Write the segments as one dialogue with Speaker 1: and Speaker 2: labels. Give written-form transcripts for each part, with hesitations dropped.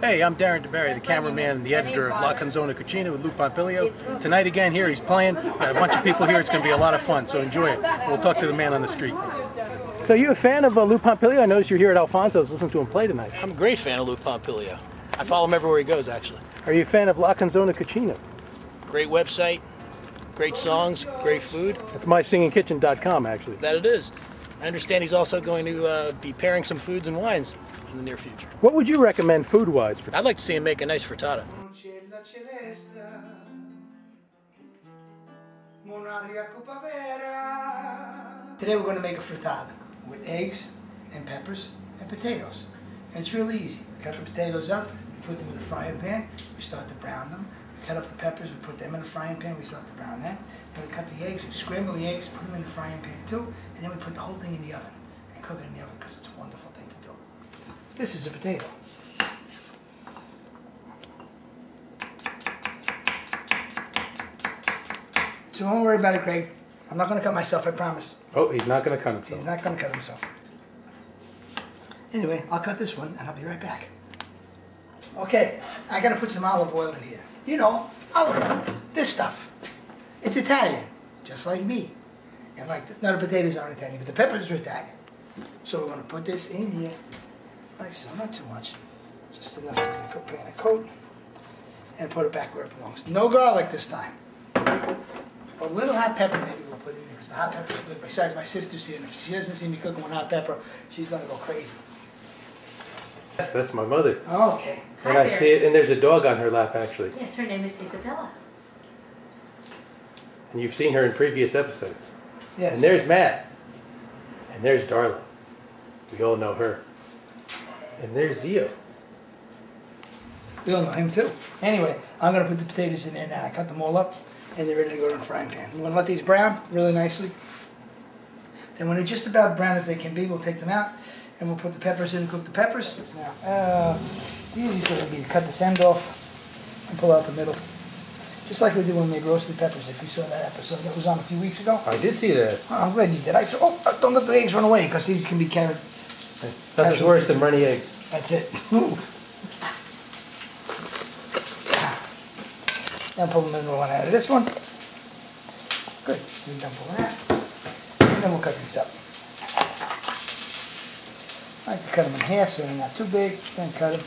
Speaker 1: Hey, I'm Darren DeBerry, the cameraman and the editor of La Canzone Cucina with Lou Pompilio. Tonight again here, he's playing. Got a bunch of people here. It's going to be a lot of fun, so enjoy it. We'll talk to the man on the street. So you a fan of Lou Pompilio? I noticed you're here at Alfonso's listening to him play tonight.
Speaker 2: I'm a great fan of Lou Pompilio. I follow him everywhere he goes, actually.
Speaker 1: Are you a fan of La Canzone Cucina?
Speaker 2: Great website, great songs, great food.
Speaker 1: It's mysingingkitchen.com, actually.
Speaker 2: That it is. I understand he's also going to be pairing some foods and wines in the near future.
Speaker 1: What would you recommend food-wise?
Speaker 2: I'd like to see him make a nice frittata.
Speaker 3: Today we're going to make a frittata with eggs and peppers and potatoes. And it's really easy. We cut the potatoes up, we put them in a frying pan, we start to brown them. We cut up the peppers, we put them in a frying pan, we start to brown that. Then we cut the eggs, we scramble the eggs, put them in the frying pan too, and then we put the whole thing in the oven and cook it in the oven because it's a wonderful thing to do. This is a potato. So don't worry about it, Greg. I'm not going to cut myself, I promise.
Speaker 1: Oh, he's not going to cut himself.
Speaker 3: He's not going to cut himself. Anyway, I'll cut this one and I'll be right back. Okay, I got to put some olive oil in here. You know, olive oil. This stuff. It's Italian, just like me. And like no, the potatoes aren't Italian, but the peppers are Italian. So we're going to put this in here, like so, not too much. Just enough to give the pan a coat. And put it back where it belongs. No garlic this time. A little hot pepper maybe we'll put in there, because the hot pepper's good. Besides, my sister's here, and if she doesn't see me cooking with hot pepper, she's going to go crazy.
Speaker 1: That's my mother.
Speaker 3: Oh, okay.
Speaker 1: And I see it, and there's a dog on her lap, actually.
Speaker 4: Yes, her name is Isabella.
Speaker 1: And you've seen her in previous episodes.
Speaker 3: Yes.
Speaker 1: And there's Matt. And there's Darla. We all know her. And there's Zio.
Speaker 3: We all know him too. Anyway, I'm going to put the potatoes in there now. I cut them all up, and they're ready to go in the frying pan. We're going to let these brown really nicely. Then when they're just about brown as they can be, we'll take them out, and we'll put the peppers in and cook the peppers. Now, the easiest way would be to cut this end off and pull out the middle. Just like we did when we made roasted peppers, if you saw that episode that was on a few weeks ago.
Speaker 1: I did see that.
Speaker 3: Oh, I'm glad you did. I said, oh, don't let the eggs run away, because these can be carried.
Speaker 1: Nothing's worse than runny eggs.
Speaker 3: That's it. Now pull the middle one out of this one. Good. We're done pulling that. And then we'll cut these up. I like to cut them in half so they're not too big. Then cut them.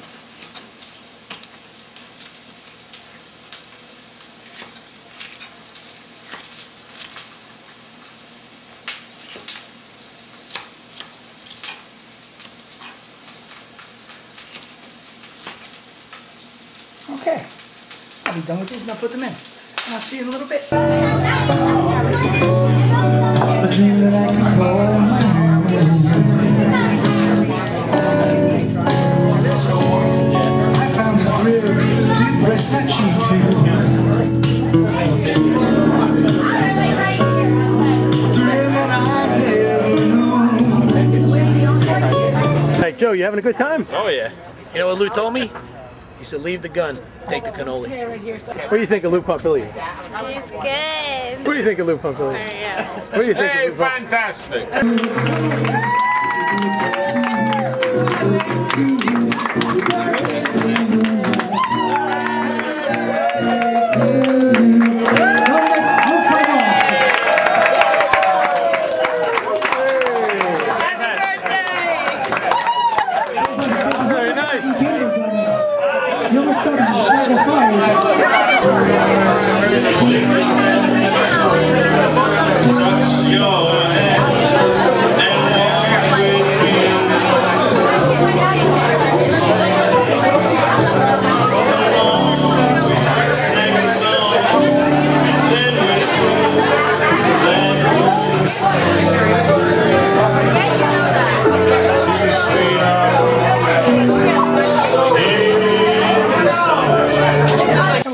Speaker 3: Okay. I'll be done with these and I'll put them in. And I'll see you in a little bit. A dream that I can call my own. I found the thrill to press my cheek to. A thrill that I've never known.
Speaker 1: Hey, Joe, you having a good time?
Speaker 2: Oh, yeah. You know what Lou told me? He said, leave the gun, take the cannoli.
Speaker 1: What do you think of Lou Pompilio?
Speaker 5: He's good.
Speaker 1: What do you think of Lou Pompilio? What do you think
Speaker 6: Hey,
Speaker 1: of Lou
Speaker 6: fantastic!
Speaker 1: Very nice.
Speaker 3: You almost started to start a fire.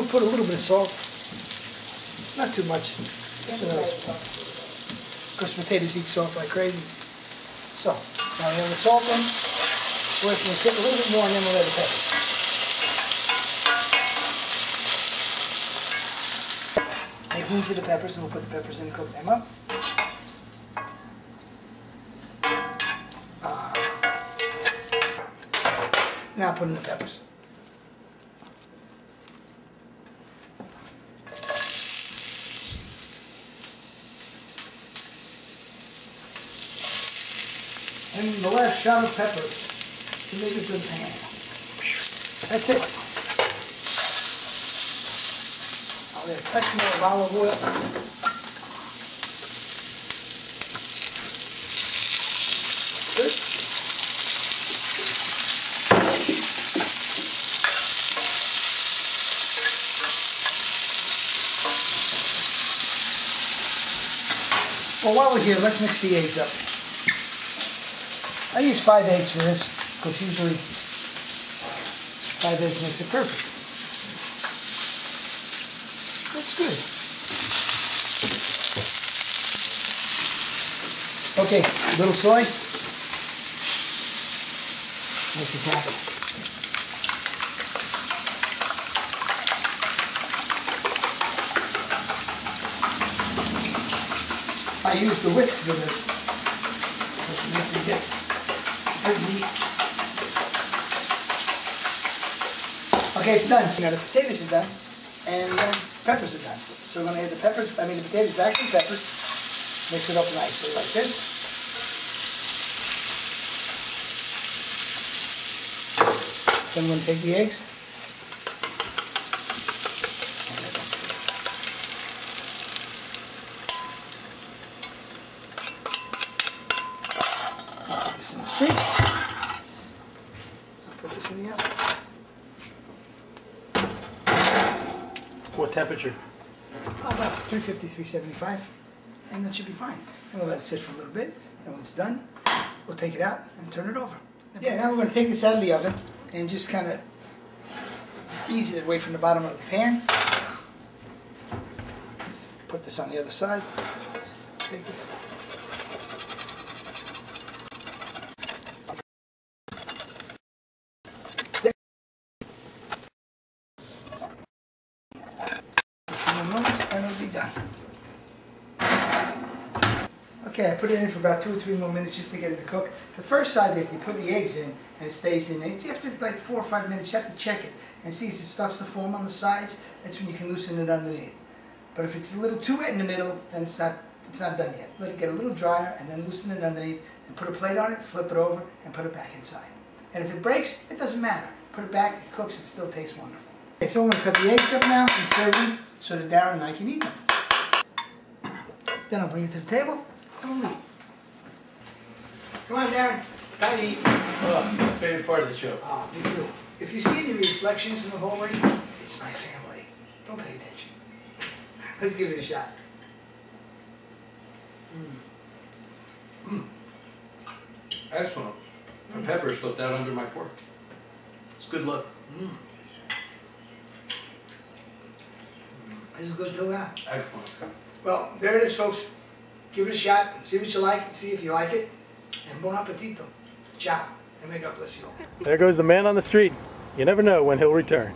Speaker 3: Put a little bit of salt, not too much, just another spoon. Of course, potatoes eat salt like crazy. So, now we have the salt in, we're going to cook a little bit more and then we'll add the peppers. Make room for the peppers and we'll put the peppers in and cook them up. Now put in the peppers. adding the last shot of pepper to make it good pan. That's it. I'll add a touch more of olive oil. Good. Well, while we're here, let's mix the eggs up. I use 5 eggs for this, because usually 5 eggs makes it perfect. That's good. Okay, a little soy. Makes it happen. I use the whisk for this, because it makes it get very neat. Okay, it's done. Now the potatoes are done, and the peppers are done. So we're going to add the potatoes back to the peppers, mix it up nicely like this. Then we're going to take the eggs. See? I'll put this in the oven.
Speaker 1: What temperature?
Speaker 3: About 350, 375, and that should be fine. And we'll let it sit for a little bit, and when it's done, we'll take it out and turn it over. Yeah, now we're going to take this out of the oven and just kind of ease it away from the bottom of the pan. Put this on the other side. Take this. And it'll be done. Okay, I put it in for about 2 or 3 more minutes just to get it to cook. The first side, if you put the eggs in and it stays in, you have to, like 4 or 5 minutes, you have to check it and see if it starts to form on the sides. That's when you can loosen it underneath. But if it's a little too wet in the middle, then it's not done yet. Let it get a little drier and then loosen it underneath and put a plate on it, flip it over, and put it back inside. And if it breaks, it doesn't matter. Put it back, it cooks, it still tastes wonderful. Okay, so I'm going to cut the eggs up now and serve them so that Darren and I can eat them. Then I'll bring it to the table and we'll eat. Come on, Darren. It's time to eat.
Speaker 1: Oh, it's my favorite part of the show.
Speaker 3: Oh, me too. If you see any reflections in the hallway, it's my family. Don't pay attention. Let's give it a shot.
Speaker 1: Excellent. The pepper slipped out under my fork. It's good luck.
Speaker 3: This is good too, huh?
Speaker 1: Excellent.
Speaker 3: Well, there it is, folks. Give it a shot, see what you like, see if you like it, and bon appetito. Ciao, and may God bless you all.
Speaker 1: There goes the man on the street. You never know when he'll return.